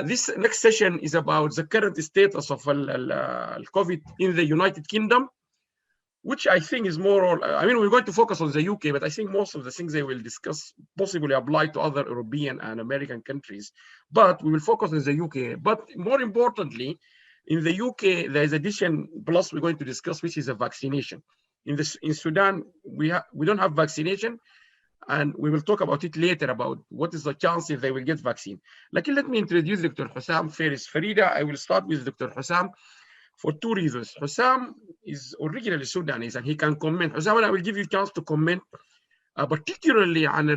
This next session is about the current status of COVID in the United Kingdom, which I think is more or, I mean, we're going to focus on the UK, but I think most of the things they will discuss possibly apply to other European and American countries, but we will focus on the UK. But more importantly, in the UK, there is addition plus we're going to discuss, which is a vaccination. In Sudan, we don't have vaccination, and we will talk about it later about what is the chance if they will get vaccine. Let me introduce Dr. Husam Faris Farida. I will start with Dr. Husam for two reasons. Husam is originally Sudanese and he can comment. Husam, and I will give you a chance to comment, particularly on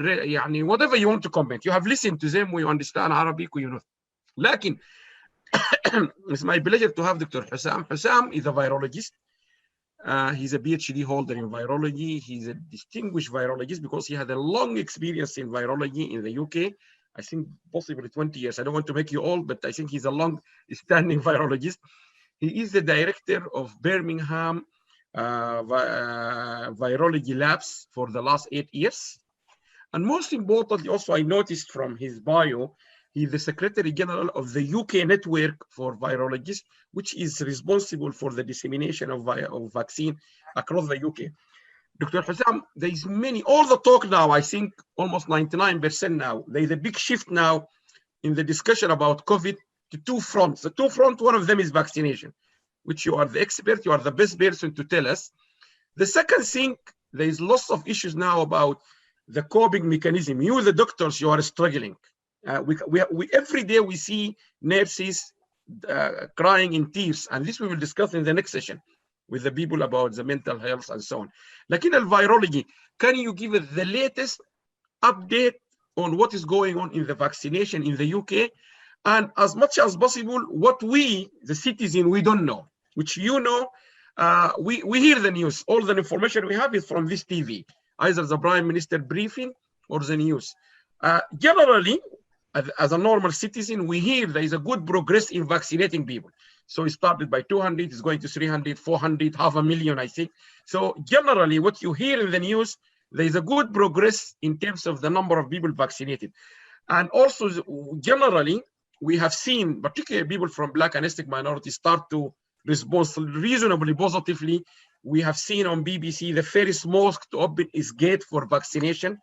whatever you want to comment. You have listened to them, you understand Arabic, you know. Lakin, it's my pleasure to have Dr. Husam. Husam is a virologist. He's a PhD holder in virology. He's a distinguished virologist because he had a long experience in virology in the UK. I think possibly 20 years. I don't want to make you old, but I think he's a long-standing virologist. He is the director of Birmingham virology labs for the last 8 years. And most importantly, also I noticed from his bio, he's the Secretary General of the UK Network for Virologists, which is responsible for the dissemination of vaccine across the UK. Dr. Husam, there is all the talk now, I think almost 99% now, there is a big shift now in the discussion about COVID to two fronts. The two fronts, one of them is vaccination, which you are the expert, you are the best person to tell us. The second thing, there is lots of issues now about the coping mechanism. You, the doctors, you are struggling. Every day we see nurses crying in tears, and this we will discuss in the next session with the people about the mental health and so on. Like in virology, can you give us the latest update on what is going on in the vaccination in the UK? And as much as possible, what we, the citizen, we don't know, which you know, we hear the news. All the information we have is from this TV, either the Prime Minister briefing or the news. Generally, as a normal citizen, we hear there is a good progress in vaccinating people. So it started by 200, it's going to 300, 400, 500,000, I think. So generally, what you hear in the news, there is a good progress in terms of the number of people vaccinated. And also, generally, we have seen, particularly people from Black and ethnic minorities, start to respond reasonably positively. We have seen on BBC, the first mosque to open its gate for vaccination.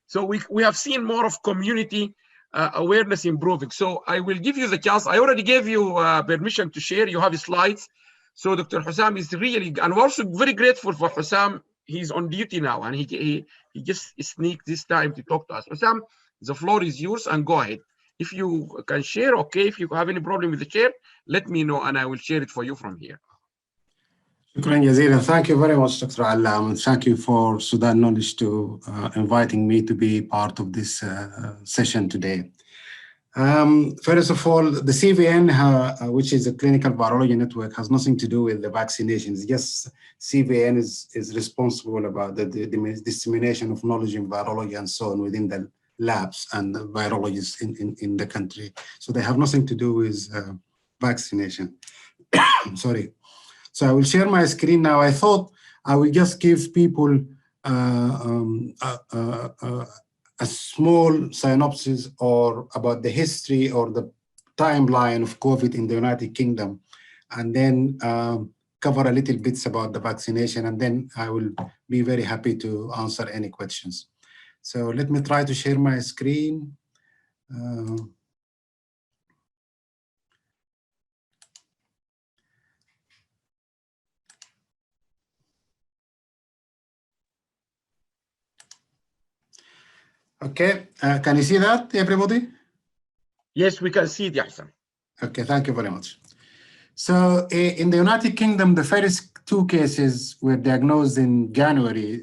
So we have seen more of community awareness improving. So I will give you the chance. I already gave you permission to share. You have slides. So Dr. Husam is really, and we're also very grateful for Husam. He's on duty now, and he just sneaked this time to talk to us. Husam, the floor is yours, and go ahead. If you can share, okay. If you have any problem with the chair, let me know, and I will share it for you from here. Shukran jazeelan. Thank you very much, Dr. Alam, and thank you for Sudan Knowledge to inviting me to be part of this session today. First of all, the CVN, which is a clinical virology network, has nothing to do with the vaccinations. Yes, CVN is responsible about the dissemination of knowledge in virology and so on within the labs and the virologists in the country. So they have nothing to do with vaccination. Sorry. So I will share my screen now. I thought I will just give people a small synopsis or about the history or the timeline of COVID in the United Kingdom, and then cover a little bits about the vaccination, and then I will be very happy to answer any questions. So let me try to share my screen. Okay, can you see that, everybody? Yes, we can see it, Yahsan. Okay, thank you very much. So in the United Kingdom, the first 2 cases were diagnosed in January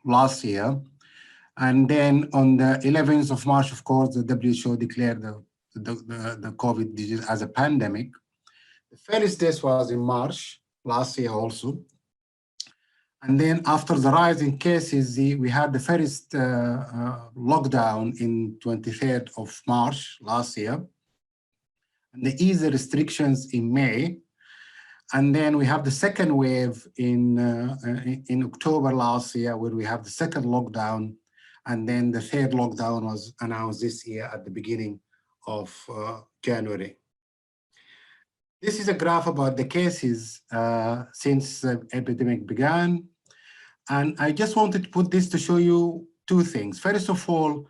last year. And then on the 11th of March, of course, the WHO declared the COVID disease as a pandemic. The first test was in March last year also. And then after the rise in cases, we had the first lockdown in 23rd of March last year, and the easy restrictions in May. And then we have the second wave in October last year, where we have the second lockdown. And then the third lockdown was announced this year at the beginning of January. This is a graph about the cases since the epidemic began. And I just wanted to put this to show you two things. First of all,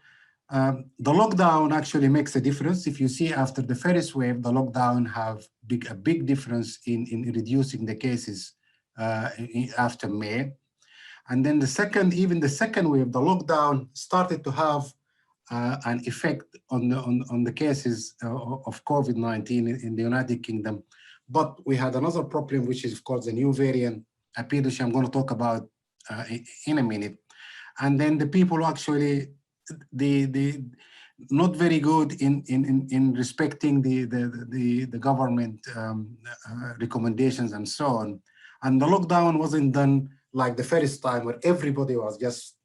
the lockdown actually makes a difference. If you see after the first wave, the lockdown have a big difference in reducing the cases after May. And then even the second wave, the lockdown started to have an effect on the cases of COVID-19 in the United Kingdom. But we had another problem, which is of course the new variant appeared, which I'm going to talk about in a minute. And then the people actually, the not very good in respecting the government recommendations and so on. And the lockdown wasn't done like the first time where everybody was just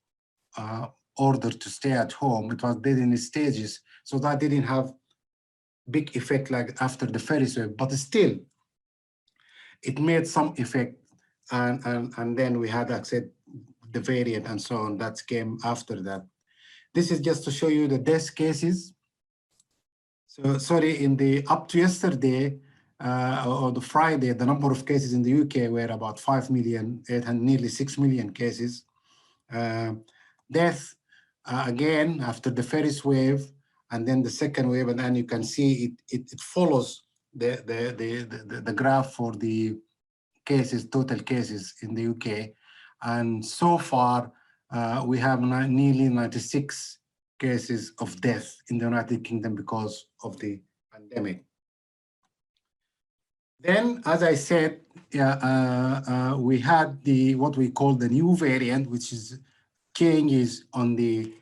ordered to stay at home. It was done in stages, so that didn't have big effect like after the first wave, but still it made some effect. And then we had accept the variant and so on that came after that. This is just to show you the death cases. So sorry, in the up to yesterday or the Friday, the number of cases in the UK were about 5 million, nearly 6 million cases. Death again after the first wave and then the second wave, and then you can see it follows the graph for the cases, total cases in the UK. And so far, we have nearly 96 cases of death in the United Kingdom because of the pandemic. Then, as I said, we had what we call the new variant, which is changes on the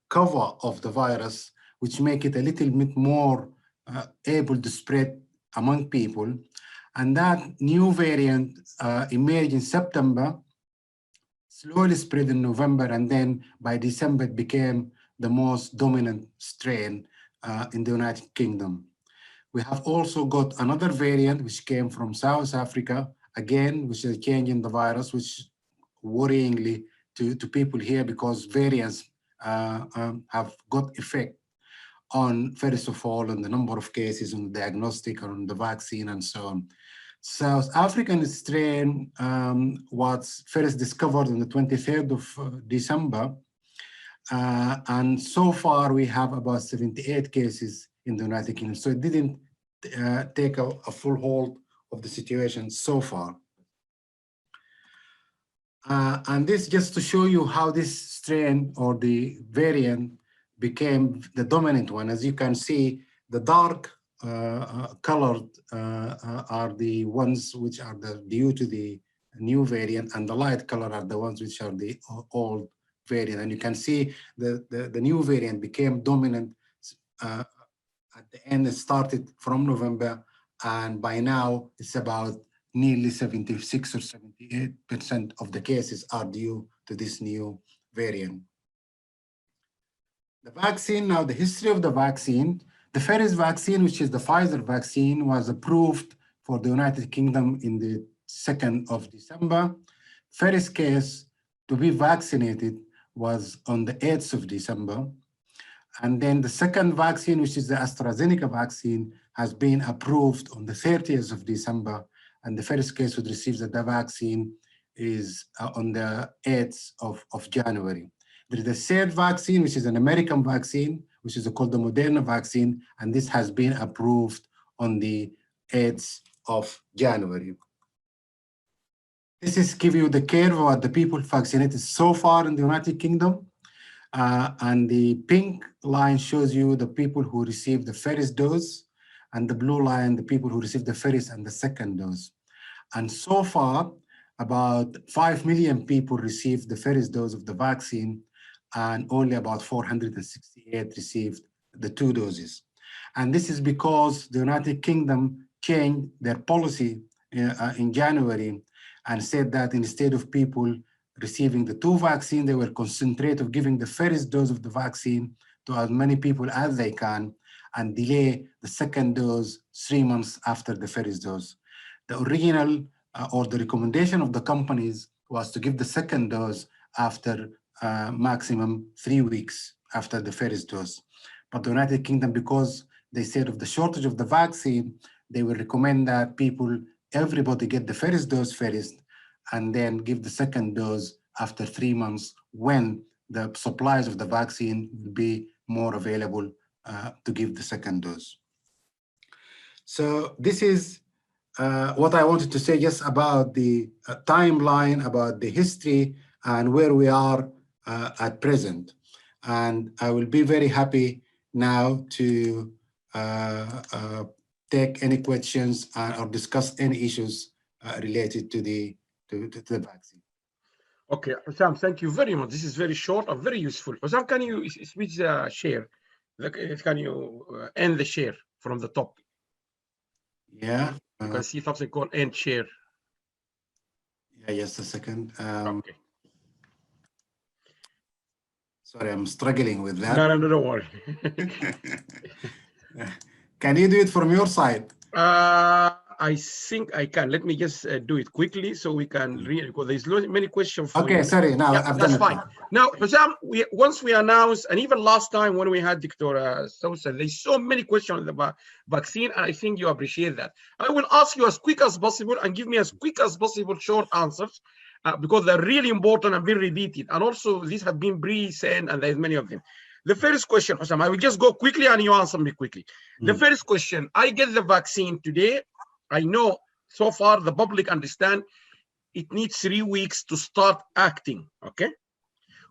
cover of the virus, which make it a little bit more able to spread among people. And that new variant emerged in September, slowly spread in November, and then by December it became the most dominant strain in the United Kingdom. We have also got another variant which came from South Africa, again, which is a change in the virus, which worryingly to people here because variants have got effect on, first of all, on the number of cases, on the diagnostic, on the vaccine, and so on. South African strain was first discovered on the 23rd of December. And so far, we have about 78 cases in the United Kingdom. So it didn't take a full hold of the situation so far. And this just to show you how this strain or the variant became the dominant one. As you can see, the dark colored are the ones which are due to the new variant, and the light color are the ones which are the old variant. And you can see the new variant became dominant at the end. It started from November, and by now it's about nearly 76 or 78% of the cases are due to this new variant. The vaccine, now the history of the vaccine. The first vaccine, which is the Pfizer vaccine, was approved for the United Kingdom in the 2nd of December. First case to be vaccinated was on the 8th of December. And then the second vaccine, which is the AstraZeneca vaccine, has been approved on the 30th of December. And the first case would receive the vaccine is on the 8th of January. There is a third vaccine, which is an American vaccine, which is called the Moderna vaccine, and this has been approved on the 8th of January. This is give you the curve of the people vaccinated so far in the United Kingdom. And the pink line shows you the people who received the first dose, and the blue line, the people who received the first and the second dose. And so far, about 5 million people received the first dose of the vaccine, and only about 468 received the 2 doses. And this is because the United Kingdom changed their policy in January and said that instead of people receiving the 2 vaccines, they will concentrate on giving the first dose of the vaccine to as many people as they can and delay the second dose 3 months after the first dose. The original or the recommendation of the companies was to give the second dose after maximum 3 weeks after the first dose. But the United Kingdom, because they said of the shortage of the vaccine, they will recommend that everybody get the first dose first, and then give the second dose after 3 months when the supplies of the vaccine will be more available to give the second dose. So this is what I wanted to say just about the timeline, about the history, and where we are at present. And I will be very happy now to take any questions or discuss any issues related to the vaccine. Okay, Husam, thank you very much. This is very short and very useful. Husam, can you switch the share? Can you end the share from the top? Yeah. You can see something called end share. Yeah, just a second. Okay. Sorry, I'm struggling with that. No, don't worry. Can you do it from your side? I think I can. Let me just do it quickly so we can read, because there's many questions. Okay, sorry. Now I've done it. That's fine. Now, Husam, once we announced, and even last time when we had Dr. Sousa, there's so many questions about vaccine, and I think you appreciate that. I will ask you as quick as possible and give me as quick as possible short answers, because they're really important and very repeated. And also, these have been pre-sent, and there's many of them. The first question, Husam, I will just go quickly and you answer me quickly. The first question, I get the vaccine today. I know so far the public understand it needs 3 weeks to start acting, okay?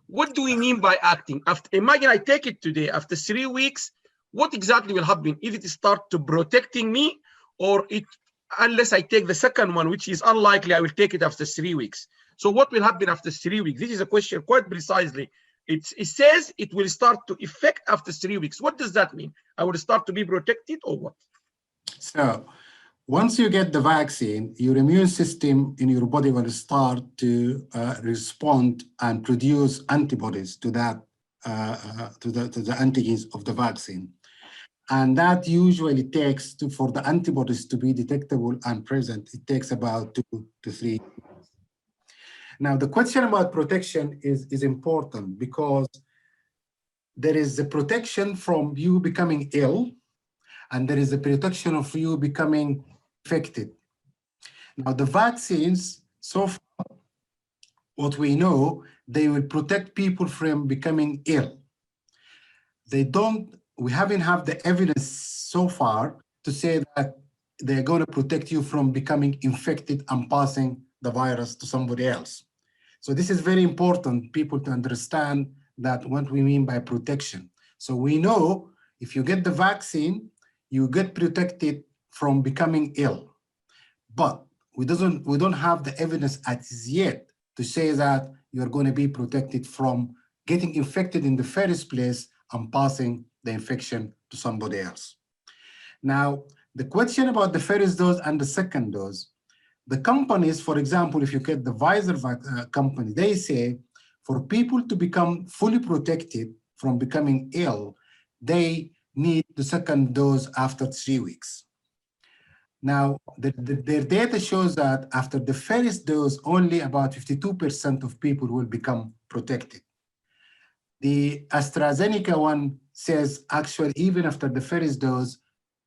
What do we mean by acting? Imagine I take it today, after 3 weeks, what exactly will happen? If it start to protecting me, or unless I take the second one, which is unlikely, I will take it after 3 weeks. So what will happen after 3 weeks? This is a question quite precisely. It says it will start to effect after 3 weeks. What does that mean? I will start to be protected or what? So once you get the vaccine, your immune system in your body will start to respond and produce antibodies to that to the antigens of the vaccine. And that usually takes, for the antibodies to be detectable and present, it takes about 2 to 3 weeks. Now, the question about protection is important, because there is the protection from you becoming ill, and there is the protection of you becoming infected. Now, the vaccines, so far, what we know, they will protect people from becoming ill. We haven't had the evidence so far to say that they're going to protect you from becoming infected and passing the virus to somebody else. So this is very important, people, to understand that what we mean by protection. So we know if you get the vaccine, you get protected from becoming ill. But we don't have the evidence as yet to say that you're going to be protected from getting infected in the first place and passing the infection to somebody else. Now, the question about the first dose and the second dose, the companies, for example, if you get the Pfizer company, they say for people to become fully protected from becoming ill, they need the second dose after 3 weeks. Now, their data shows that after the first dose, only about 52% of people will become protected. The AstraZeneca one says actually even after the first dose,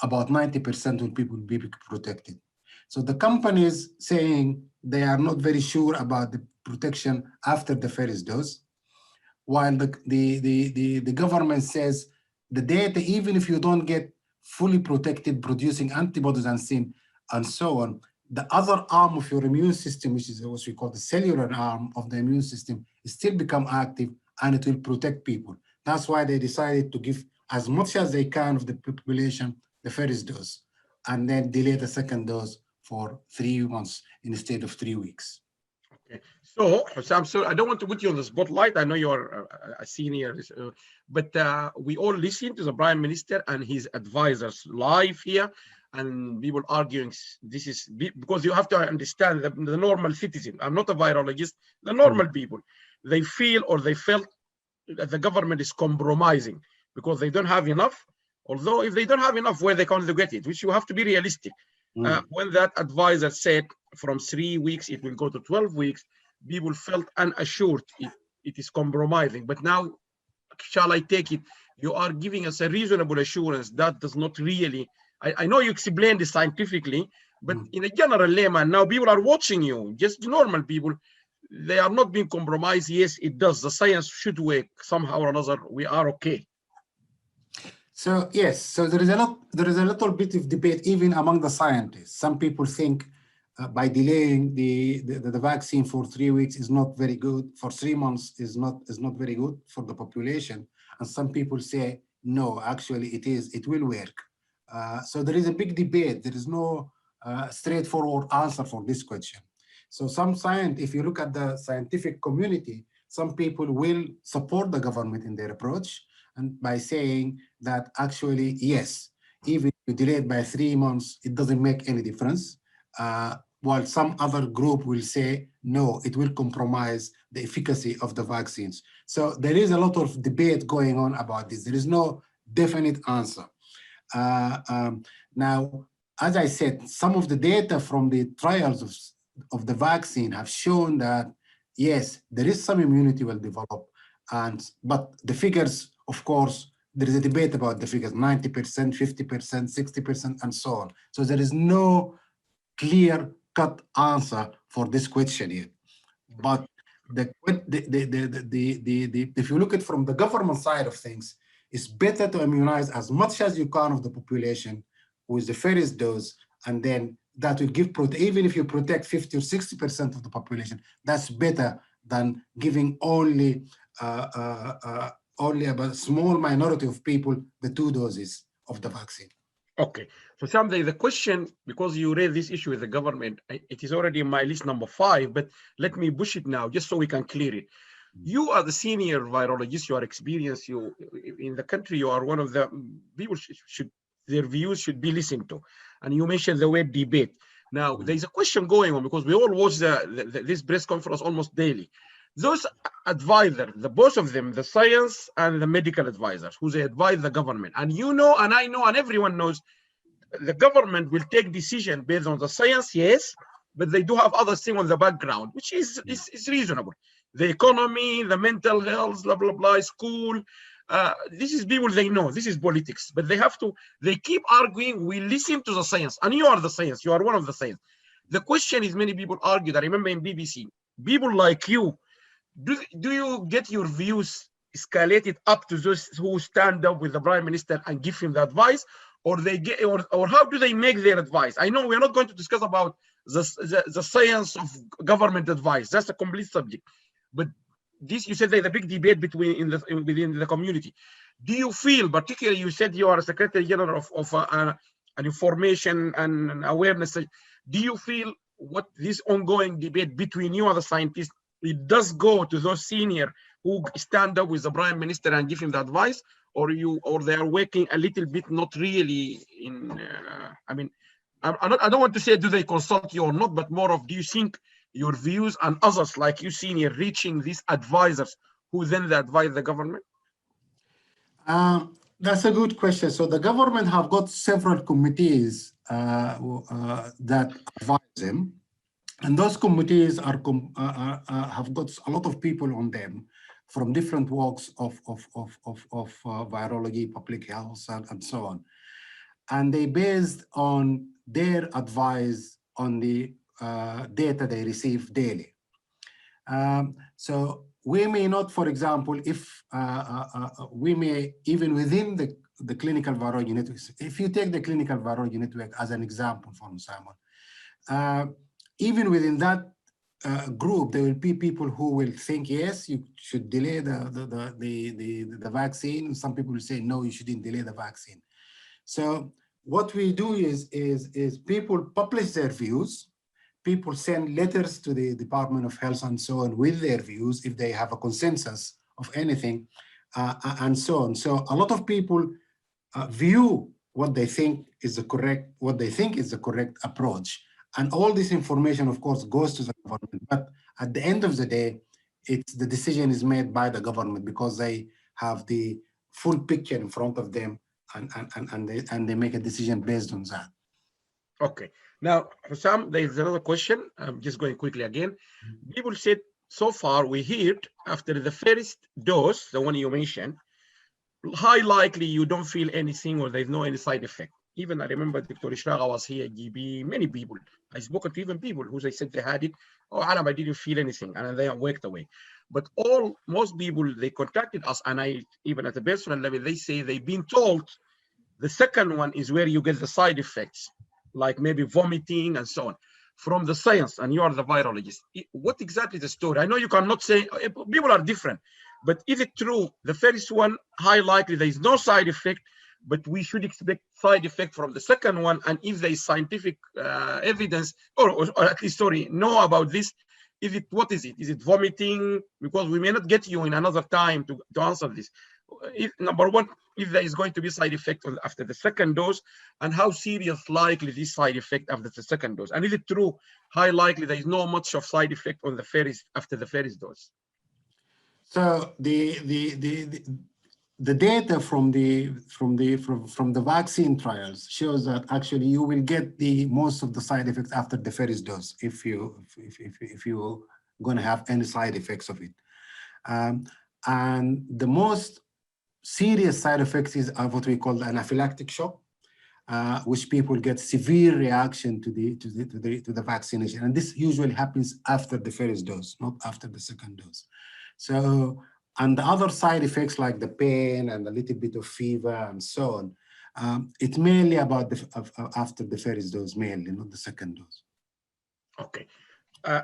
about 90% of people will be protected. So the companies saying they are not very sure about the protection after the first dose, while the government says the data, even if you don't get fully protected, producing antibodies and so on, the other arm of your immune system, which is what we call the cellular arm of the immune system, still become active and it will protect people. That's why they decided to give as much as they can of the population the first dose, and then delay the second dose for 3 months instead of 3 weeks. Okay. So, Husam, so I don't want to put you on the spotlight. I know you're a senior, but we all listen to the Prime Minister and his advisors live here, and people arguing this is because you have to understand the normal citizen. I'm not a virologist. The normal people, they feel or they felt that the government is compromising because they don't have enough. Although if they don't have enough, where they can get it, which you have to be realistic. When that advisor said from 3 weeks it will go to 12 weeks, people felt unassured it is compromising. But now, shall I take it? you are giving us a reasonable assurance that does not really, I know you explained it scientifically, but in a general layman, now people are watching you, just normal people, they are not being compromised. Yes, it does. The science should work somehow or another. We are okay. So yes, so there is a little bit of debate even among the scientists. Some people think by delaying the vaccine for 3 weeks is not very good. For 3 months is not very good for the population. And some people say no, actually it will work. So there is a big debate. There is no straightforward answer for this question. So if you look at the scientific community, some people will support the government in their approach, and by saying that actually, yes, even if you delay it by 3 months, it doesn't make any difference. While some other group will say, no, it will compromise the efficacy of the vaccines. So there is a lot of debate going on about this. There is no definite answer. Now, as I said, some of the data from the trials of the vaccine have shown that, yes, there is some immunity will develop, but the figures, of course, there is a debate about the figures, 90%, 50%, 60%, and so on. So there is no clear-cut answer for this question yet. But if you look at from the government side of things, it's better to immunize as much as you can of the population with the first dose, and then that will give, even if you protect 50 or 60% of the population, that's better than giving only about a small minority of people the 2 doses of the vaccine. Okay, so someday the question, because you raised this issue with the government, it is already in my list number 5, but let me push it now just so we can clear it. You are the senior virologist, you are experienced, you in the country, you are one of the people their views should be listened to. And you mentioned the word debate. Now, there's a question going on because we all watch this press conference almost daily. Those advisors, the both of them, the science and the medical advisors, who they advise the government, and you know, and I know, and everyone knows, the government will take decision based on the science, yes, but they do have other things on the background, which is reasonable. The economy, the mental health, blah, blah, blah, school. This is people they know, this is politics, but they keep arguing, we listen to the science, and you are the science, you are one of the science. The question is, many people argue that, I remember in BBC, people like you, do you get your views escalated up to those who stand up with the Prime Minister and give him the advice, or how do they make their advice? I know we're not going to discuss about the science of government advice, that's a complete subject, but this, you said there's a big debate within the community. Do you feel, particularly you said you are a Secretary General of an information and awareness, do you feel what this ongoing debate between you and the scientists, it does go to those senior who stand up with the Prime Minister and give him the advice, or they are working a little bit not really in, I mean, I don't want to say do they consult you or not, but more of, do you think your views and others like you senior reaching these advisors who then advise the government? That's a good question. So the government have got several committees that advise them, and those committees have got a lot of people on them from different walks of virology, public health, and so on. And they based on their advice on the data they receive daily. So we may not, for example, if we may, even within the clinical virology network, if you take the clinical virology network as an example for Husam, even within that group, there will be people who will think, yes, you should delay the vaccine. Some people will say, no, you shouldn't delay the vaccine. So what we do is people publish their views. People send letters to the Department of Health and so on with their views if they have a consensus of anything, and so on. So a lot of people view what they think is the correct approach, and all this information, of course, goes to the government. But at the end of the day, the decision is made by the government because they have the full picture in front of them, and they make a decision based on that. Okay. Now, Husam, there is another question. I'm just going quickly again. People said, so far we heard after the first dose, the one you mentioned, high likely you don't feel anything or there's no any side effect. Even I remember Dr. Ishraqa was here, GB, many people. I spoke to even people who they said they had it. Oh, Alam, I didn't feel anything, and they walked away. But most people, they contacted us, and I, even at a personal level, they say they've been told the second one is where you get the side effects, like maybe vomiting and so on, from the science, and you are the virologist. What exactly is the story? I know you cannot say, people are different, but is it true? The first one, high likely there is no side effect, but we should expect side effect from the second one. And if there is scientific evidence, or at least, know about this, what is it? Is it vomiting? Because we may not get you in another time to answer this. Number one, if there is going to be side effect after the second dose, and how serious likely this side effect after the second dose, and is it true, high likely there is no much of side effect on the first after the first dose? So the data from the vaccine trials shows that actually you will get the most of the side effects after the first dose if you're going to have any side effects of it, and the most serious side effects are what we call the anaphylactic shock, which people get severe reaction to the vaccination, and this usually happens after the first dose, not after the second dose. So, and the other side effects like the pain and a little bit of fever and so on, it's mainly about after the first dose, mainly, not the second dose. Okay.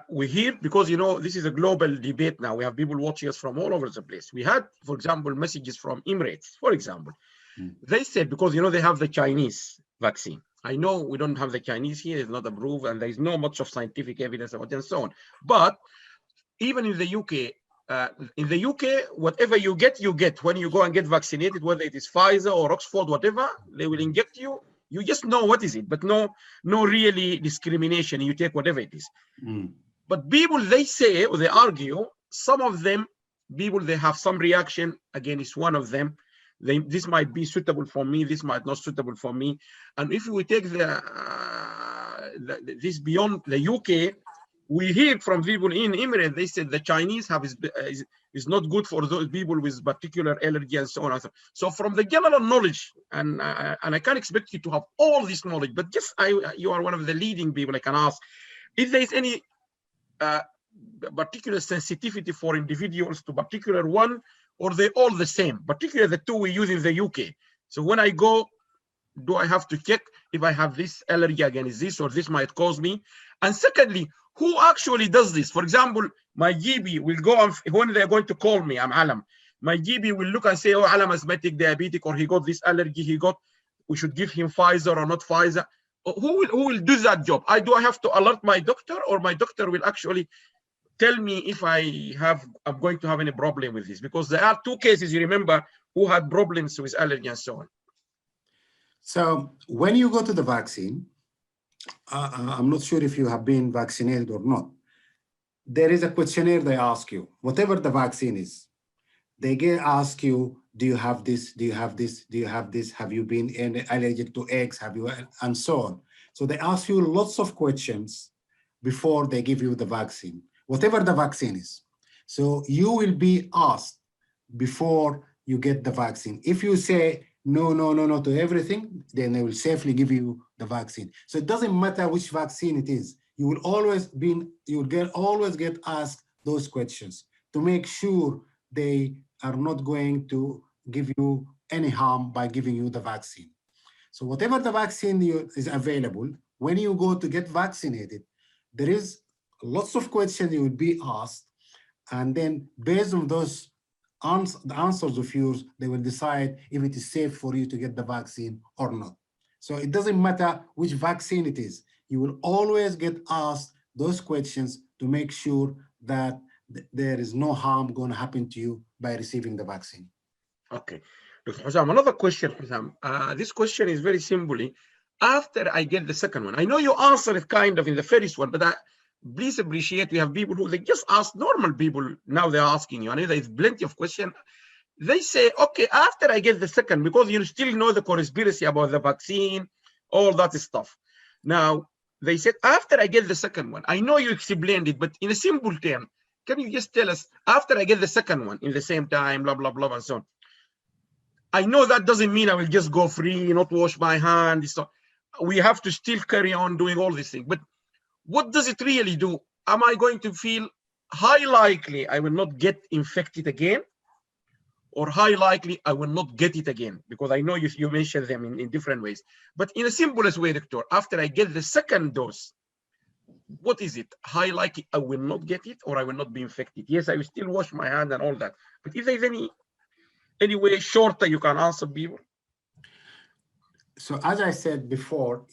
We hear, because this is a global debate now. We have people watching us from all over the place. We had, for example, messages from Emirates, for example. They said, because they have the Chinese vaccine. I know we don't have the Chinese here, it's not approved, and there's not much of scientific evidence about it and so on. But even in the UK, whatever you get when you go and get vaccinated, whether it is Pfizer or Oxford, whatever, they will inject you. You just know what is it, but no really discrimination. You take whatever it is. But people, they say, or they argue, some of them, people, they have some reaction against one of them. This might be suitable for me, this might not suitable for me. And if we take this beyond the UK, we hear from people in Emirates, they said the Chinese is not good for those people with particular allergy and so on and so on. So from the general knowledge, and I can't expect you to have all this knowledge, but just you are one of the leading people, I can ask if there is any particular sensitivity for individuals to particular one, or they all the same, particularly the two we use in the UK. So when I go, do I have to check if I have this allergy against this, or this might cause me? And secondly, who actually does this? For example, my GB will go on, when they're going to call me, I'm Alam. My GB will look and say, oh, Alam asthmatic, diabetic, or he got this allergy, we should give him Pfizer or not Pfizer. Who will do that job? Do I have to alert my doctor, or my doctor will actually tell me if I'm going to have any problem with this? Because there are two cases, you remember, who had problems with allergy and so on. So when you go to the vaccine, I'm not sure if you have been vaccinated or not. There is a questionnaire they ask you, whatever the vaccine is. They ask you, do you have this? Do you have this? Do you have this? Have you been allergic to eggs? Have you, and so on. So they ask you lots of questions before they give you the vaccine, whatever the vaccine is. So you will be asked before you get the vaccine. If you say no to everything, then they will safely give you the vaccine. So it doesn't matter which vaccine it is. You will always get asked those questions to make sure they are not going to give you any harm by giving you the vaccine. So whatever the vaccine is available, when you go to get vaccinated, there is lots of questions you will be asked, and then based on those the answers of yours, they will decide if it is safe for you to get the vaccine or not. So it doesn't matter which vaccine it is. You will always get asked those questions to make sure that there is no harm going to happen to you by receiving the vaccine. Okay. Dr. Husam, another question, Husam. This question is very simply, after I get the second one, I know you answered it kind of in the first one, but please appreciate we have people who they just ask normal people. Now they're asking you. I know there's plenty of questions. They say, okay, after I get the second, because you still know the conspiracy about the vaccine, all that stuff. Now, they said, after I get the second one, I know you explained it, but in a simple term, can you just tell us, after I get the second one in the same time, blah, blah, blah, and so on, I know that doesn't mean I will just go free, not wash my hands. We have to still carry on doing all these things. But what does it really do? Am I going to feel high likely I will not get infected again? Or high likely I will not get it again? Because I know you mentioned them in different ways. But in the simplest way, doctor, after I get the second dose, what is it? High likely I will not get it or I will not be infected? Yes, I will still wash my hand and all that. But if there's any way shorter you can answer people? So as I said before,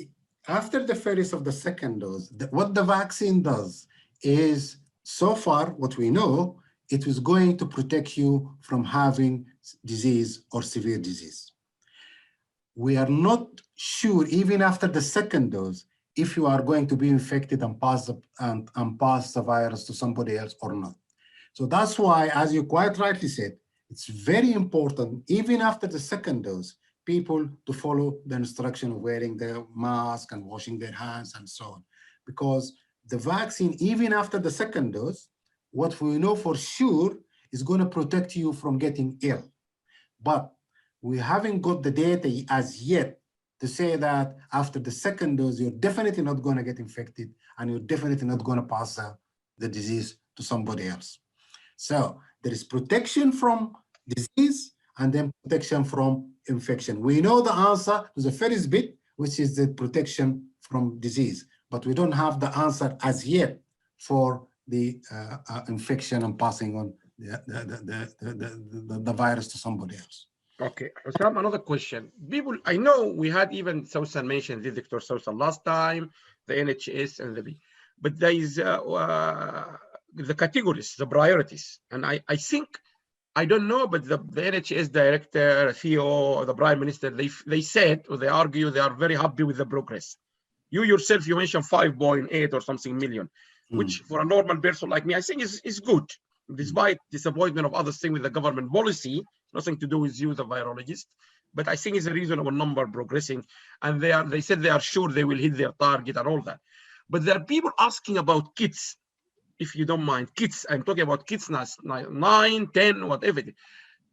after the first of the second dose, what the vaccine does is, so far what we know, it was going to protect you from having disease or severe disease. We are not sure, even after the second dose, if you are going to be infected and pass the virus to somebody else or not. So that's why, as you quite rightly said, it's very important, even after the second dose, people to follow the instruction of wearing their mask and washing their hands and so on. Because the vaccine, even after the second dose, what we know for sure is going to protect you from getting ill. But we haven't got the data as yet to say that after the second dose, you're definitely not going to get infected and you're definitely not going to pass the disease to somebody else. So there is protection from disease and then protection from infection. We know the answer to the first bit, which is the protection from disease, but we don't have the answer as yet for the infection and passing on the virus to somebody else. Okay, Husam, another question. People, I know we had even Susan mentioned this, Dr. Susan last time, the NHS and the, but there is the categories, the priorities. And I think, I don't know, but the NHS director, CEO, or the Prime Minister, they said, or they argue, they are very happy with the progress. You yourself, you mentioned 5.8 or something million, which for a normal person like me, I think is good, despite disappointment of others things with the government policy, nothing to do with you, the virologist, but I think it's a reasonable number progressing. And they said they are sure they will hit their target and all that. But there are people asking about kids, if you don't mind, kids. I'm talking about kids now, 9, 10, whatever.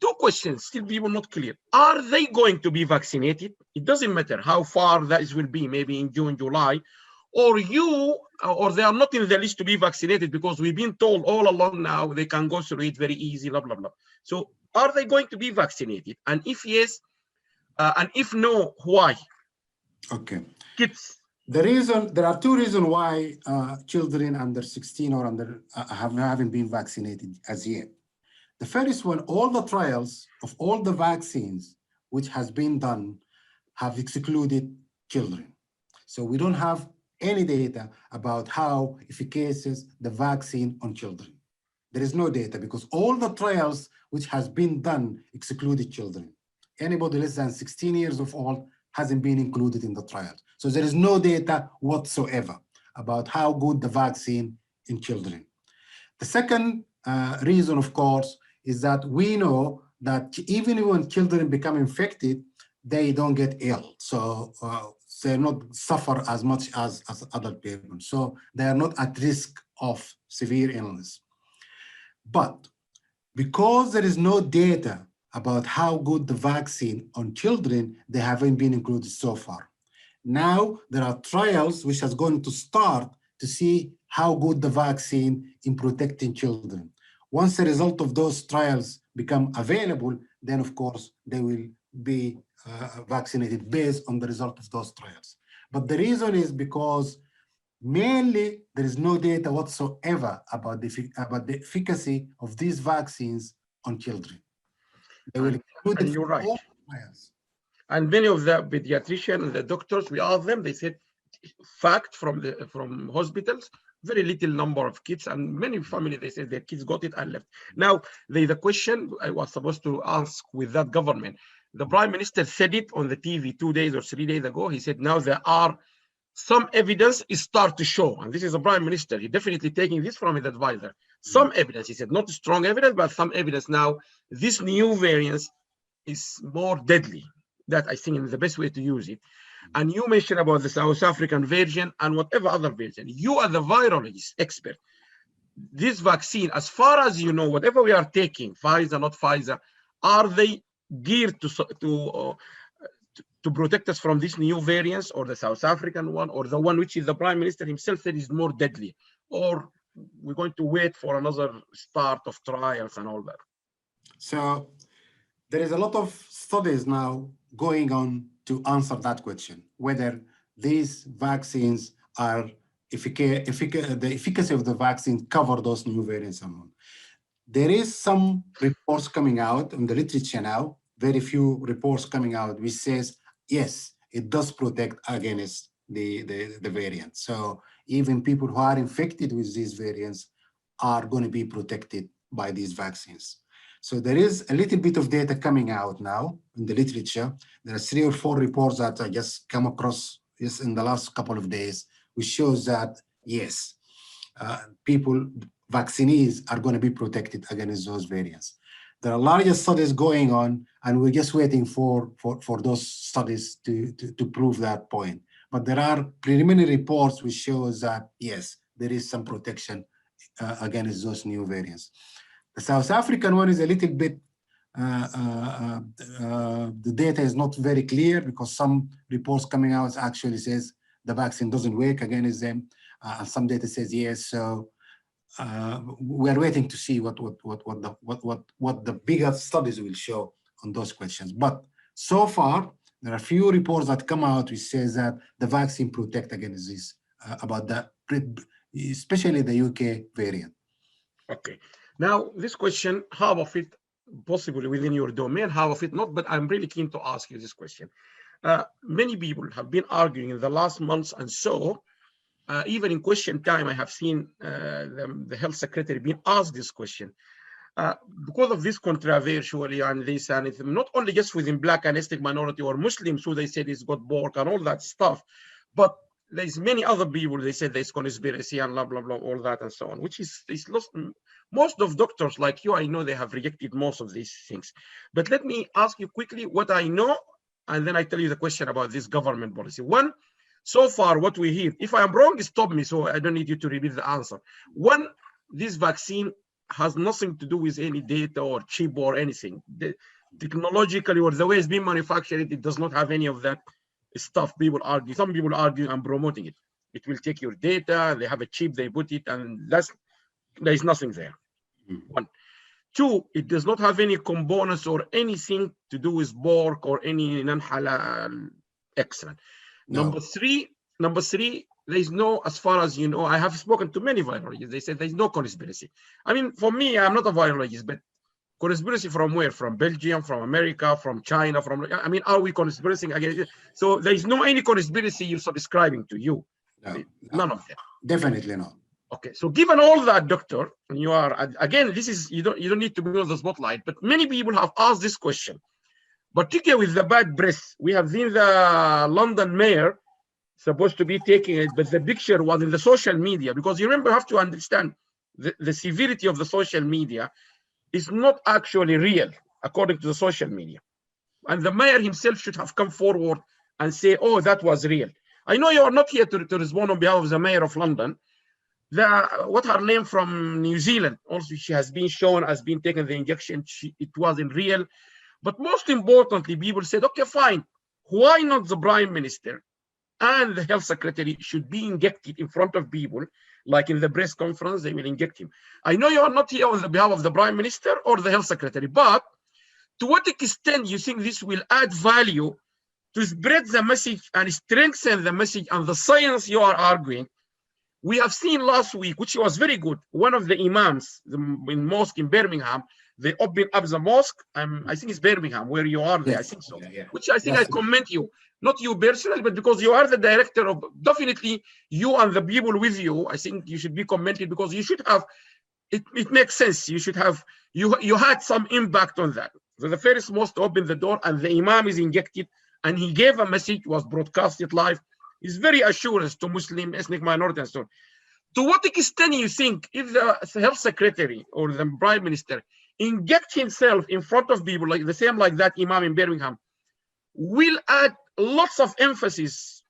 Two questions, still people not clear. Are they going to be vaccinated? It doesn't matter how far that will be, maybe in June, July, or they are not in the list to be vaccinated because we've been told all along now they can go through it very easy, blah, blah, blah. So are they going to be vaccinated? And if yes, and if no, why? Okay. Kids. There are two reasons why children under 16 or under haven't been vaccinated as yet. The first one, all the trials of all the vaccines which has been done have excluded children. So we don't have any data about how efficacious the vaccine on children. There is no data because all the trials which has been done excluded children. Anybody less than 16 years of old hasn't been included in the trials. So there is no data whatsoever about how good the vaccine in children. The second reason, of course, is that we know that even when children become infected, they don't get ill. So they not suffer as much as adult people. So they are not at risk of severe illness. But because there is no data about how good the vaccine on children, they haven't been included so far. Now there are trials which are going to start to see how good the vaccine in protecting children. Once the result of those trials become available, then of course they will be vaccinated based on the result of those trials. But the reason is because mainly there is no data whatsoever about the efficacy of these vaccines on children. They will include and you're right. all trials. And many of the pediatricians and the doctors, we asked them, they said, fact from hospitals, very little number of kids, and many families, they said their kids got it and left. Now, the question I was supposed to ask with that government, the Prime Minister said it on the TV 2 days or 3 days ago. He said, now there are some evidence is start to show, and this is the Prime Minister, he definitely taking this from his advisor. Some evidence, he said, not strong evidence, but some evidence now, this new variant is more deadly. That I think is the best way to use it. And you mentioned about the South African version and whatever other version. You are the virologist expert. This vaccine, as far as you know, whatever we are taking, Pfizer, not Pfizer, are they geared to protect us from these new variants, or the South African one, or the one which is the Prime Minister himself said is more deadly, or we're going to wait for another start of trials and all that? So there is a lot of studies now going on to answer that question, whether these vaccines are the efficacy of the vaccine cover those new variants or not. There is some reports coming out in the literature now, very few reports coming out, which says, yes, it does protect against the variant. So even people who are infected with these variants are going to be protected by these vaccines. So there is a little bit of data coming out now in the literature. There are 3 or 4 reports that I just come across just in the last couple of days, which shows that, yes, vaccinees are going to be protected against those variants. There are larger studies going on, and we're just waiting for those studies to prove that point. But there are preliminary reports which shows that, yes, there is some protection against those new variants. The South African one is a little bit, the data is not very clear, because some reports coming out actually says the vaccine doesn't work against them, and some data says yes. So we are waiting to see what the bigger studies will show on those questions. But so far, there are few reports that come out which says that the vaccine protect against this, especially the UK variant. Okay. Now, this question, half of it possibly within your domain, half of it not, but I'm really keen to ask you this question. Many people have been arguing in the last months, and so even in question time, I have seen the health secretary being asked this question. Because of this controversially and this, and it's not only just within Black and ethnic minority or Muslims who they said it's got bork and all that stuff, but there's many other people, they said there's conspiracy and blah, blah, blah, all that and so on, which is lost. Most of doctors like you, I know they have rejected most of these things. But let me ask you quickly what I know, and then I tell you the question about this government policy. One, so far what we hear, if I am wrong, stop me, so I don't need you to repeat the answer. One, this vaccine has nothing to do with any data or chip or anything. Technologically, or the way it's being manufactured, it does not have any of that stuff. People argue, some people argue I'm promoting it. It will take your data, they have a chip, they put it, and there's nothing there. One. Two, it does not have any components or anything to do with pork or any non-halal. Excellent. No. Number three, there's no, as far as you know, I have spoken to many virologists, they said there's no conspiracy. I mean, for me, I'm not a virologist, but conspiracy from where? From Belgium, from America, from China, I mean, are we conspiring against it? So there's no any conspiracy you're subscribing to, you? No, none of them. Definitely not. Okay, so given all that, doctor, and you are, again, this is, you don't need to be on the spotlight, but many people have asked this question, particularly with the bad breath. We have seen the London mayor supposed to be taking it, but the picture was in the social media, because you remember, you have to understand the severity of the social media is not actually real, according to the social media. And the mayor himself should have come forward and say, oh, that was real. I know you are not here to respond on behalf of the mayor of London. What her name from New Zealand, also she has been shown as being taken the injection, it wasn't real. But most importantly, people said, okay, fine, why not the prime minister and the health secretary should be injected in front of people, like in the press conference, they will inject him. I know you are not here on the behalf of the prime minister or the health secretary, but to what extent you think this will add value to spread the message and strengthen the message and the science you are arguing? We have seen last week, which was very good, one of the imams in mosque in Birmingham, they opened up the mosque. I think it's Birmingham, where you are there, I think so. Yeah. Which I think I commend you, not you personally, but because you are the director of, definitely you and the people with you, I think you should be commended, because you should have, it makes sense. You should have, you had some impact on that. So the first mosque to open the door and the imam is injected and he gave a message, was broadcasted live. It's very assurance to Muslim, ethnic minority and so on. To what extent you think if the health secretary or the prime minister inject himself in front of people, like the same like that imam in Birmingham, will add lots of emphasis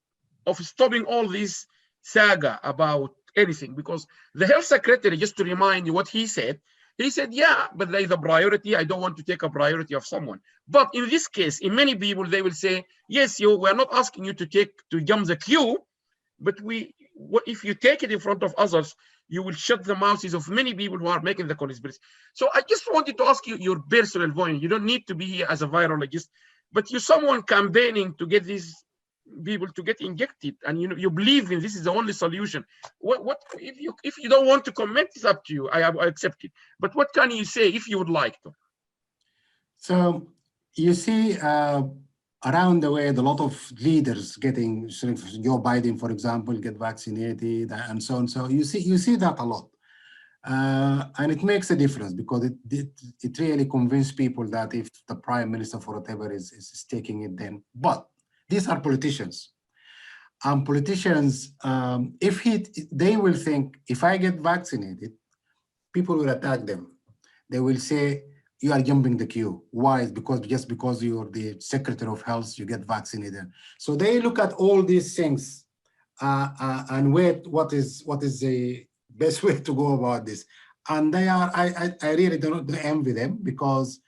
of stopping all this saga about anything? Because the health secretary, just to remind you what he said, He said, yeah, but there is a priority. I don't want to take a priority of someone. But in this case, in many people, they will say, yes, we're not asking you to jump the queue, but if you take it in front of others, you will shut the mouths of many people who are making the conspiracy. So I just wanted to ask you your personal point. You don't need to be here as a virologist, but you're someone campaigning to get these people to get injected, and you believe in this is the only solution. What if you don't want to comment? It's up to you. I accept it. But what can you say if you would like to? So you see, around the way, a lot of leaders getting, Joe Biden, for example, get vaccinated and so on. So you see that a lot. And it makes a difference because it really convinces people that if the prime minister for whatever is taking it, then, but these are politicians. And politicians, they will think, if I get vaccinated, people will attack them. They will say, you are jumping the queue. Why? Just because you're the Secretary of Health, you get vaccinated. So they look at all these things and wait, what is the best way to go about this? And I really don't envy them, because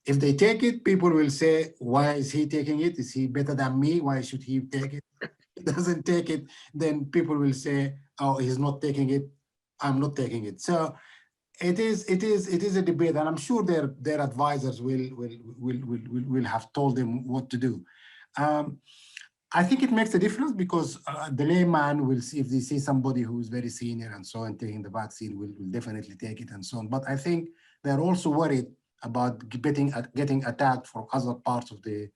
if they take it, people will say, why is he taking it? Is he better than me? Why should he take it? If he doesn't take it, then people will say, oh, he's not taking it, I'm not taking it. So it is a debate, and I'm sure their advisors will have told them what to do. I think it makes a difference because the layman will see, if they see somebody who's very senior and so on taking the vaccine, will definitely take it and so on. But I think they're also worried about getting attacked from other parts of the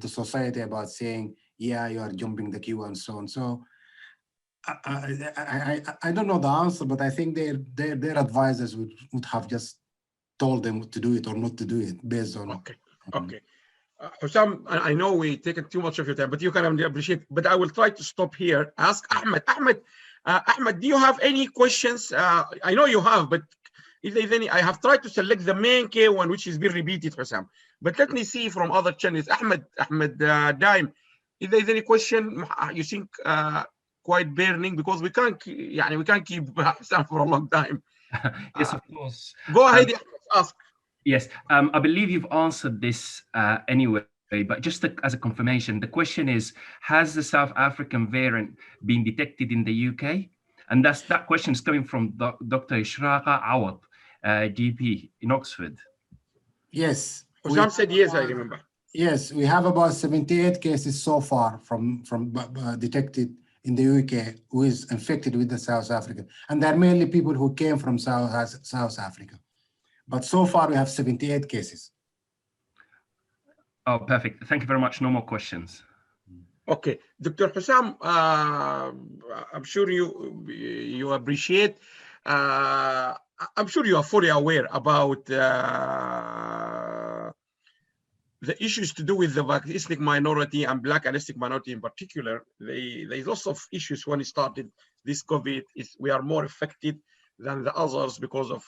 society about saying, yeah, you are jumping the queue and so on. So I don't know the answer, but I think their advisors would have just told them to do it or not to do it based on. Okay. Husam, I know we taken too much of your time, but you can appreciate. But I will try to stop here. Ask Ahmed. Ahmed, do you have any questions? I know you have, but if there's any, I have tried to select the main K one, which is being repeated, Husam. But let me see from other channels. Ahmed Daim, if there's any question you think quite burning, because we can't keep Husam for a long time. Yes, of course. Go ahead, ask. Yes, I believe you've answered this anyway, but just as a confirmation, the question is, has the South African variant been detected in the UK? And that question is coming from Dr. Ishraqa Awad, GP in Oxford. Yes. Husam said yes, I remember. Yes, we have about 78 cases so far from detected in the UK who is infected with the South African. And they're mainly people who came from South Africa. But so far we have 78 cases. Oh, perfect. Thank you very much. No more questions. Okay, Dr. Husam, I'm sure you appreciate. I'm sure you are fully aware about the issues to do with the ethnic minority and Black and ethnic minority in particular. There's lots of issues when it started. This COVID we are more affected than the others because of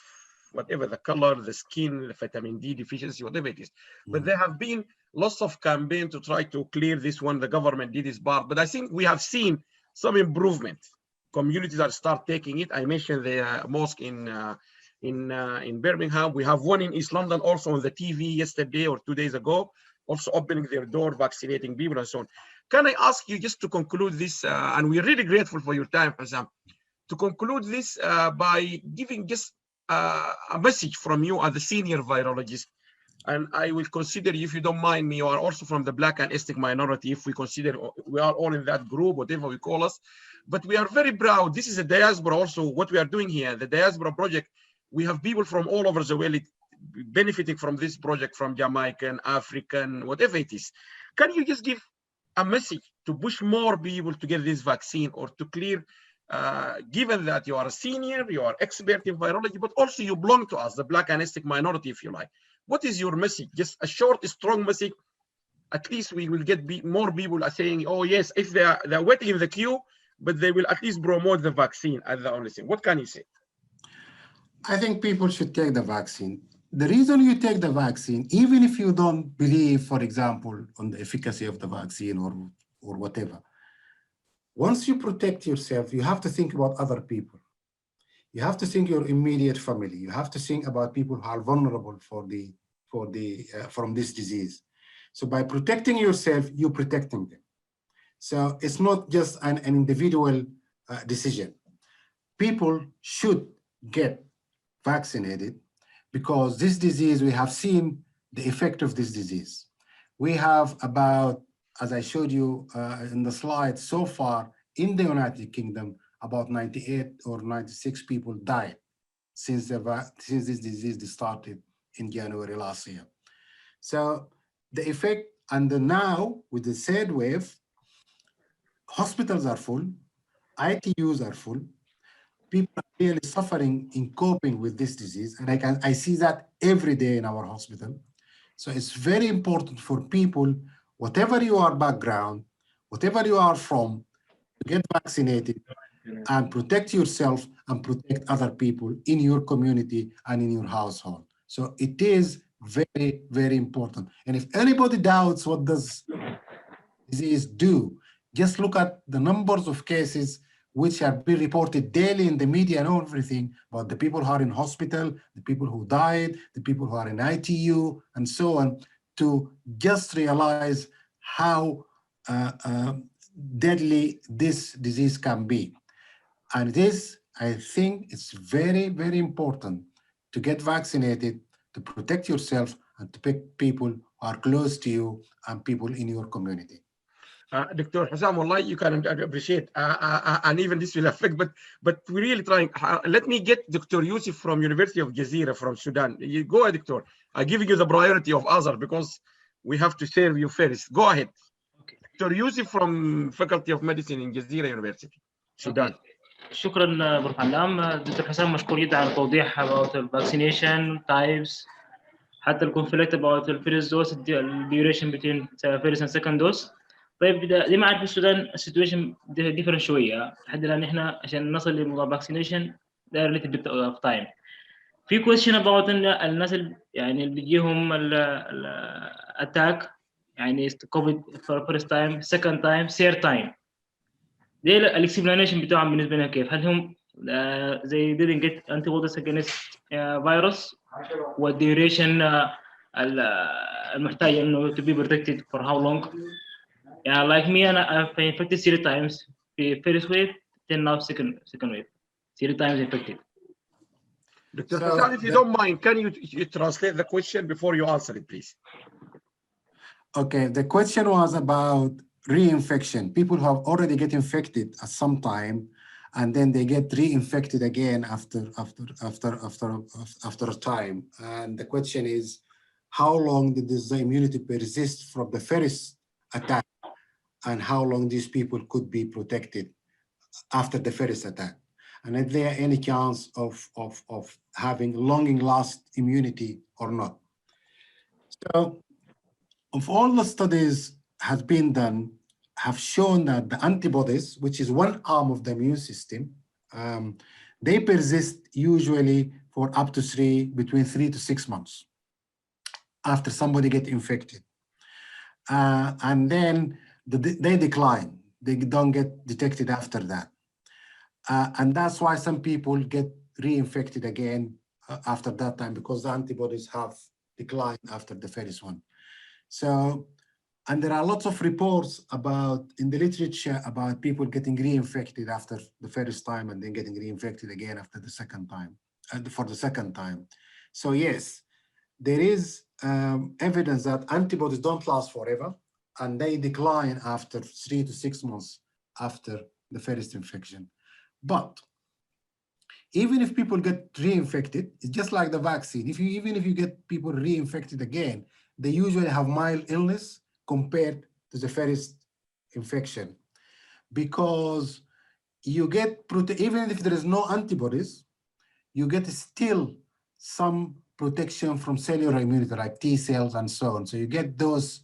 whatever the color, the skin, the vitamin D deficiency, whatever it is. But there have been lots of campaigns to try to clear this one. The government did its part, but I think we have seen some improvement. Communities that start taking it. I mentioned the mosque in Birmingham. We have one in East London also on the TV yesterday or 2 days ago, also opening their door, vaccinating people and so on. Can I ask you just to conclude this, and we're really grateful for your time, Husam, to conclude this by giving just a message from you as a senior virologist, and I will consider, if you don't mind me, you are also from the Black and ethnic minority, if we consider we are all in that group, whatever we call us, but we are very proud. This is a diaspora also, what we are doing here, the diaspora project. We have people from all over the world benefiting from this project, from Jamaican, African, whatever it is. Can you just give a message to push more people to get this vaccine, or to clear, given that you are a senior, you are expert in virology, but also you belong to us, the Black and ethnic minority, if you like. What is your message? Just a short, strong message. At least we will get more people are saying, oh yes, if they're waiting in the queue, but they will at least promote the vaccine as the only thing. What can you say? I think people should take the vaccine. The reason you take the vaccine, even if you don't believe, for example, on the efficacy of the vaccine or whatever, once you protect yourself, you have to think about other people. You have to think your immediate family. You have to think about people who are vulnerable from this disease. So by protecting yourself, you're protecting them. So it's not just an individual decision. People should get vaccinated because this disease, we have seen the effect of this disease. We have about, as I showed you in the slide, so far in the United Kingdom, about 98 or 96 people died since this disease started in January last year. So the effect, and now with the third wave, hospitals are full, ITUs are full, people are really suffering in coping with this disease. And I see that every day in our hospital. So it's very important for people, whatever your background, whatever you are from, to get vaccinated and protect yourself and protect other people in your community and in your household. So it is very, very important. And if anybody doubts what does disease do, just look at the numbers of cases which have been reported daily in the media and everything about the people who are in hospital, the people who died, the people who are in ITU, and so on, to just realize how deadly this disease can be. And this, I think it's very, very important to get vaccinated, to protect yourself, and to pick people who are close to you and people in your community. Dr. Husam, wallahi, you can appreciate, and even this will affect, but we're really trying. Let me get Dr. Yusuf from University of Jazeera from Sudan. You go ahead, Doctor. I'm giving you the priority of others because we have to serve you first. Go ahead. Okay. Dr. Yusuf from Faculty of Medicine in Jazeera University, Sudan. Okay. شكرا بروف علام. دكتور حسام مشكور جدا على التوضيح about the vaccination types, حتى الكونفليكت about the first dose, the duration between first and second dose. طيب زي ما عارف في السودان السيتويشن ديفرنت شويه لحد الان احنا عشان نصل لموضوع فاكسينيشن ده ريليتد بيت اوف تايم. في كويشن اباوت ان الناس يعني اللي بيجيهم الاتاك يعني كوفيد فور فيرست تايم سكند تايم ثيرد تايم دي الاكسبلانيشن بتاعهم بالنسبه لنا كيف؟ هل هم زي didn't get antibodies against virus والديوريشن المحتاج انه to be protected for how long? Yeah, like me, and I've been infected 3 times. The first wave, then now second wave. 3 times infected. Dr. Hassan, if you don't mind, can you translate the question before you answer it, please? Okay, the question was about reinfection. People who have already get infected at some time, and then they get reinfected again after a time. And the question is, how long did this immunity persist from the first attack? And how long these people could be protected after the first attack. And if there any chance of having long-lasting immunity or not. So of all the studies has been done, have shown that the antibodies, which is one arm of the immune system, they persist usually for up to between 3 to 6 months after somebody get infected. And then they decline. They don't get detected after that. And that's why some people get reinfected again after that time, because the antibodies have declined after the first one. So, and there are lots of reports about, in the literature, about people getting reinfected after the first time and then getting reinfected again after the second time, for the second time. So yes, there is evidence that antibodies don't last forever, and they decline after 3 to 6 months after the first infection. But even if people get reinfected, it's just like the vaccine. Even if you get people reinfected again, they usually have mild illness compared to the first infection, because you get, even if there is no antibodies, you get still some protection from cellular immunity, like T cells and so on. So you get those,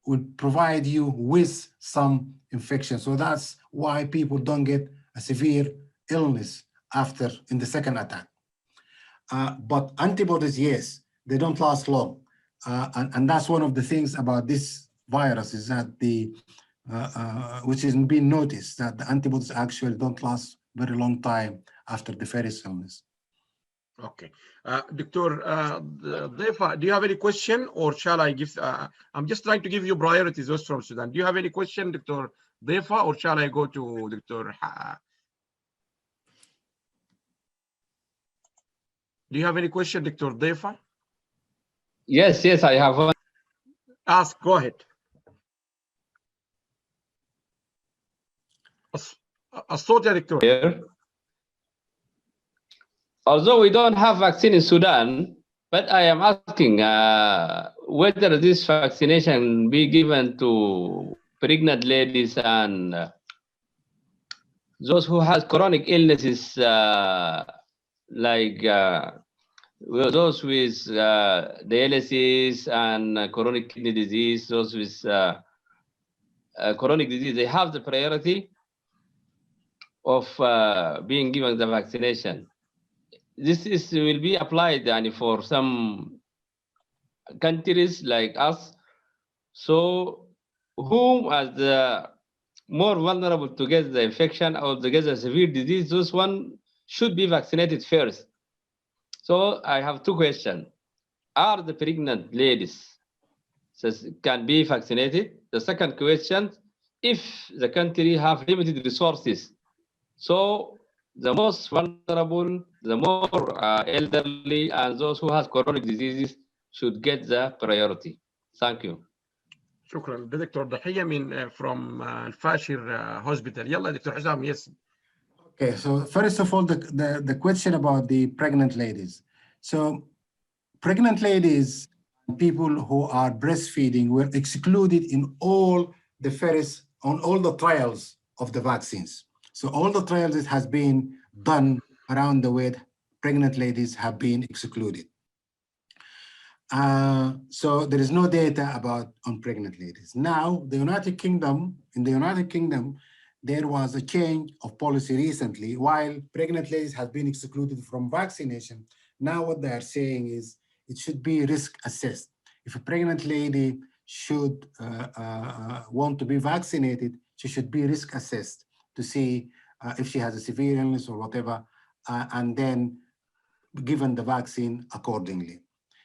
would provide you with some infection. So that's why people don't get a severe illness after in the second attack. But antibodies, yes, they don't last long. And that's one of the things about this virus, is that which has been noticed, that the antibodies actually don't last very long time after the ferris illness. Okay. Dr. Defa, do you have any question, or shall I give? I'm just trying to give you priorities, those from Sudan. Do you have any question, Dr. Defa, or shall I go to Dr. Do you have any question, Dr. Defa? Yes, I have one. Ask, go ahead. الصوت يا دكتور. Here. Although we don't have vaccine in Sudan, but I am asking whether this vaccination be given to pregnant ladies and those who have chronic illnesses, like those with dialysis and chronic kidney disease, those with chronic disease, they have the priority of being given the vaccination. This will be applied for some countries like us. So who are the more vulnerable to get the infection or to get the severe disease, those one should be vaccinated first. So I have two questions. Are the pregnant ladies can be vaccinated? The second question, if the country have limited resources, so the most vulnerable, the more elderly, and those who have chronic diseases should get the priority. Thank you. شكرا. دكتور ضحية من from الفاشر hospital. يلا دكتور حسام. Yes. Okay, so first of all, the question about the pregnant ladies. So pregnant ladies, people who are breastfeeding were excluded in all the trials of the vaccines. So all the trials that has been done around the world, pregnant ladies have been excluded. So there is no data on pregnant ladies. Now, in the United Kingdom, there was a change of policy recently. While pregnant ladies have been excluded from vaccination, now what they are saying is it should be risk assessed. If a pregnant lady should want to be vaccinated, she should be risk assessed to see if she has a severe illness or whatever, and then given the vaccine accordingly.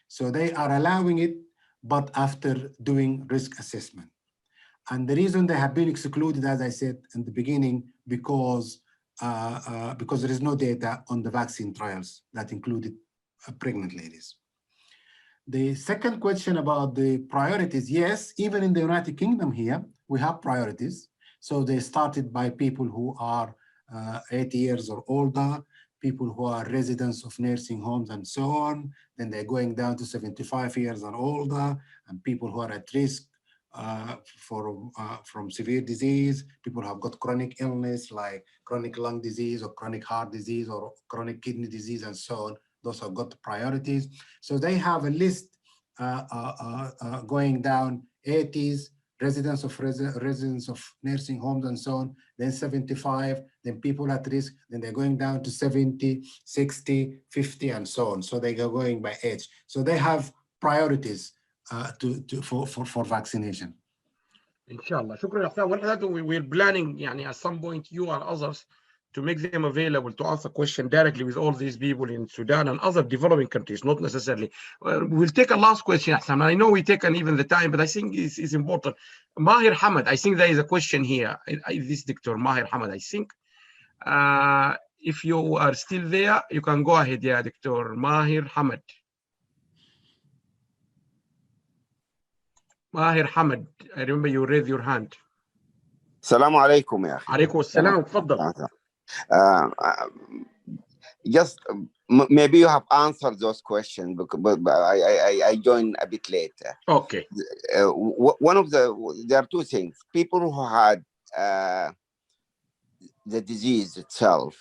So they are allowing it, but after doing risk assessment. And the reason they have been excluded, as I said in the beginning, because there is no data on the vaccine trials that included pregnant ladies. The second question about the priorities, yes, even in the United Kingdom here, we have priorities. So they started by people who are 80 years or older, people who are residents of nursing homes and so on. Then they're going down to 75 years and older, and people who are at risk from severe disease, people who have got chronic illness like chronic lung disease or chronic heart disease or chronic kidney disease and so on. Those have got priorities. So they have a list going down 80s, residents of nursing homes and so on, then 75, then people at risk, then they're going down to 70, 60, 50, and so on. So they go going by age. So they have priorities for vaccination. Inshallah. شكرا يا حسام. We're planning يعني at some point you and others to make them available to answer question directly with all these people in Sudan and other developing countries, not necessarily. We'll take a last question, Hassan. I know we take even the time, but I think it's important. Mahir Hamad, I think there is a question here. This Dr. Mahir Hamad, I think. If you are still there, you can go ahead, yeah, Dr. Mahir Hamad. Mahir Hamad, I remember you raised your hand. Assalamu alaikum, ya. عليكم السلام, تفضل. Just maybe you have answered those questions, but I joined a bit later. Okay. One of there are two things. People who had the disease itself,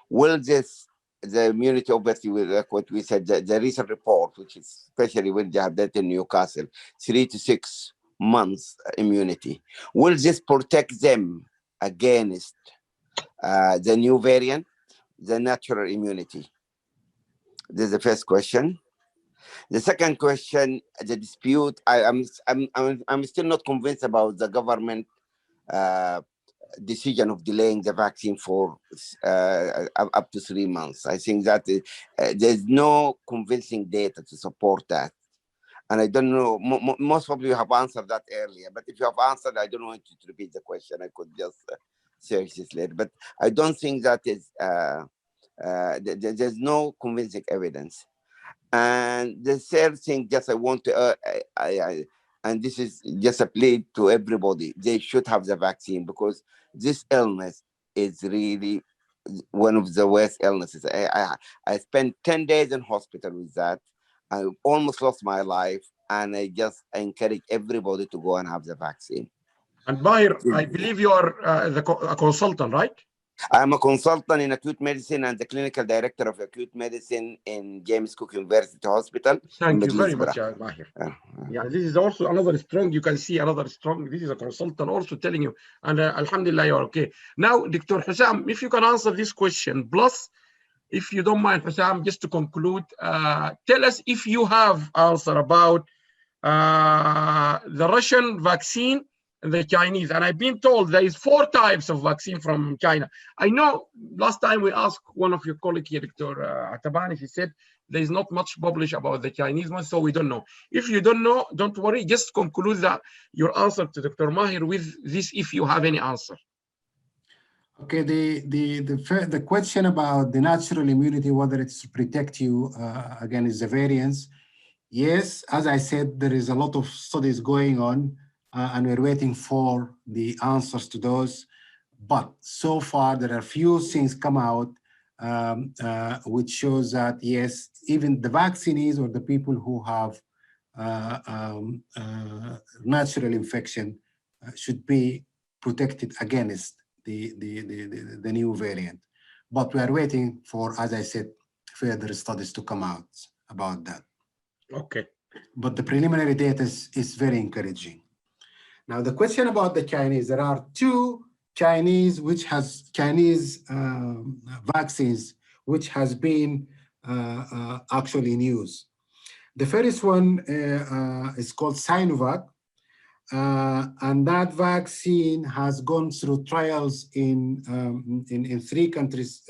will the immunity, obviously, like what we said, the recent report, which is especially when they have that in Newcastle, 3 to 6 months immunity, will this protect them against the new variant, the natural immunity? This is the first question. The second question, the dispute. I'm still not convinced about the government decision of delaying the vaccine for up to 3 months. I think that there's no convincing data to support that. And I don't know, most probably you have answered that earlier, but if you have answered, I don't want you to repeat the question. I could just search this later, but I don't think that is, there's no convincing evidence. And the third thing, just I want to, and this is just a plea to everybody, they should have the vaccine, because this illness is really one of the worst illnesses. I spent 10 days in hospital with that. I almost lost my life, and I encourage everybody to go and have the vaccine. And Bahir, I believe you are a consultant, right? I'm a consultant in acute medicine and the clinical director of acute medicine in James Cook University Hospital. Thank you very much, Bahir. Yeah, this is also another strong, you can see another strong, this is a consultant also telling you, and alhamdulillah, you're okay. Now, Dr. Husam, if you can answer this question, plus, if you don't mind, Husam, just to conclude, tell us if you have answer about the Russian vaccine and the Chinese. And I've been told there is 4 types of vaccine from China. I know last time we asked one of your colleagues here, Dr. Atabani, he said there is not much published about the Chinese one, so we don't know. If you don't know, don't worry, just conclude that your answer to Dr. Mahir with this, if you have any answer. Okay, the question about the natural immunity, whether it's to protect you against the variants. Yes, as I said, there is a lot of studies going on, and we're waiting for the answers to those. But so far, there are few things come out which shows that yes, even the vaccinees or the people who have natural infection should be protected against the new variant. But we are waiting for, as I said, further studies to come out about that. Okay. But the preliminary data is very encouraging. Now, the question about the Chinese, there are 2 Chinese vaccines which has been actually in use. The first one is called Sinovac, and that vaccine has gone through trials in 3 countries,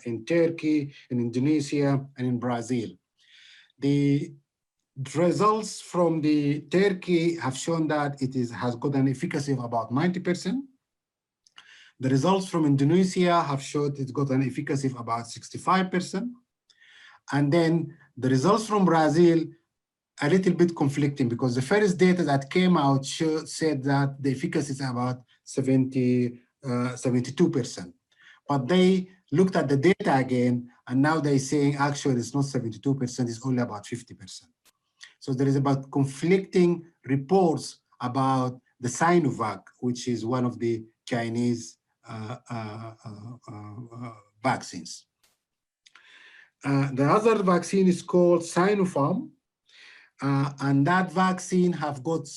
in Turkey, in Indonesia, and in Brazil. The results from the Turkey have shown that it has got an efficacy of about 90%. The results from Indonesia have showed it's got an efficacy of about 65%. And then the results from Brazil a little bit conflicting, because the first data that came out said that the efficacy is about 72%. But they looked at the data again, and now they're saying actually it's not 72%, it's only about 50%. So there is about conflicting reports about the Sinovac, which is one of the Chinese vaccines. The other vaccine is called Sinopharm, and that vaccine have got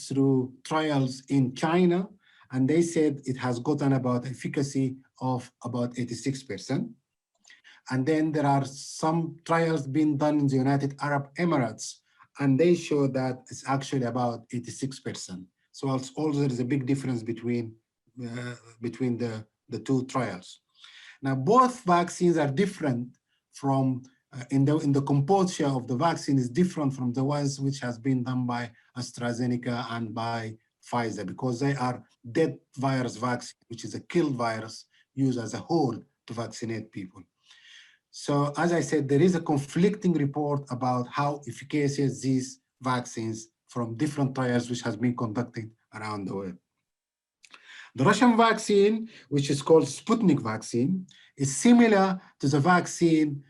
through trials in China, and they said it has gotten about efficacy of about 86%. And then there are some trials being done in the United Arab Emirates, and they show that it's actually about 86%. So also there is a big difference between the 2 trials. Now, both vaccines are different from, in the composure of the vaccine is different from the ones which has been done by AstraZeneca and by Pfizer, because they are dead virus vaccine, which is a killed virus used as a whole to vaccinate people. So as I said, there is a conflicting report about how efficacious these vaccines from different trials which has been conducted around the world. The Russian vaccine, which is called Sputnik vaccine, is similar to the vaccine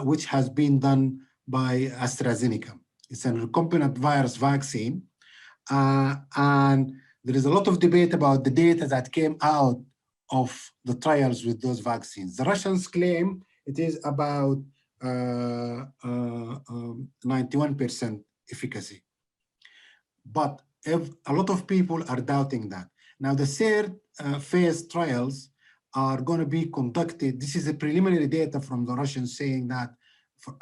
which has been done by AstraZeneca. It's a recombinant virus vaccine. And there is a lot of debate about the data that came out of the trials with those vaccines. The Russians claim it is about 91% efficacy. But a lot of people are doubting that. Now, the 3rd phase trials are going to be conducted. This is a preliminary data from the Russians saying that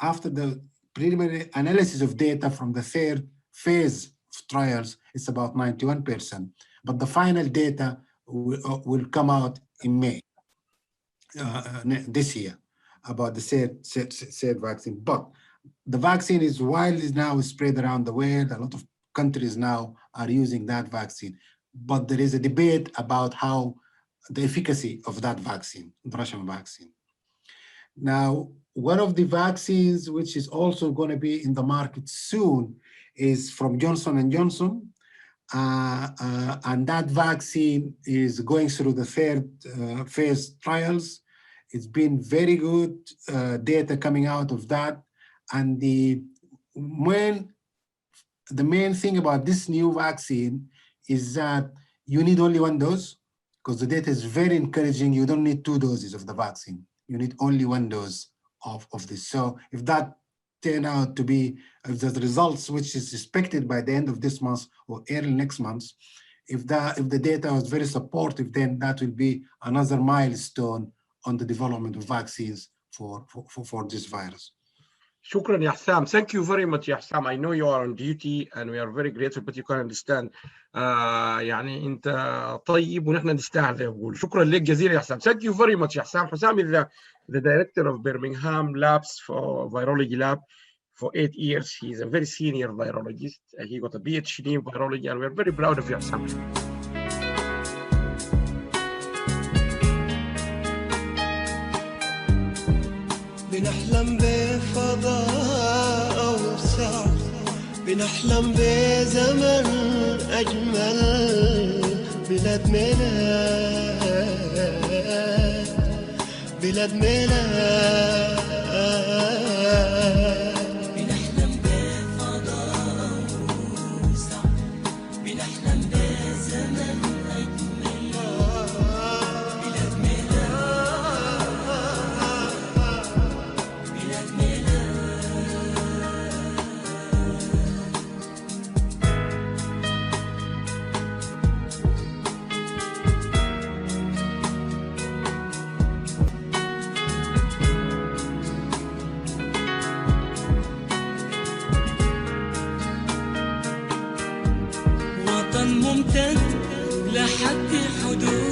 after the preliminary analysis of data from the 3rd phase of trials, it's about 91%. but the final data will come out in May this year about the said vaccine. But the vaccine is widely now spread around the world. A lot of countries now are using that vaccine, but there is a debate about how the efficacy of that vaccine, the Russian vaccine. Now, one of the vaccines which is also going to be in the market soon is from Johnson & Johnson. And that vaccine is going through the third phase trials. It's been very good data coming out of that. And the main thing about this new vaccine is that you need only 1 dose, because the data is very encouraging. You don't need 2 doses of the vaccine. You need only 1 dose of this. So if that turn out to be the results which is expected by the end of this month or early next month, if the data was very supportive, then that will be another milestone on the development of vaccines for this virus. شكرا يا حسام. Thank you very much يا حسام. I know you are on duty and we are very grateful, but you can understand. يعني أنت طيب ونحن نستاهل زي ما بقول. شكرا لك جزيلا يا حسام. Thank you very much يا حسام. حسام is the director of Birmingham labs for virology lab for 8 years. He is a very senior virologist. He got a PhD in virology and we are very proud of you حسام. بنحلم بفضاء أوسع، بنحلم بزمن أجمل، بلاد ميلاد، بلاد ميلاد. بنحلم بفضاء أوسع، بنحلم بزمن أجمل، بلاد ممتد لحد حدود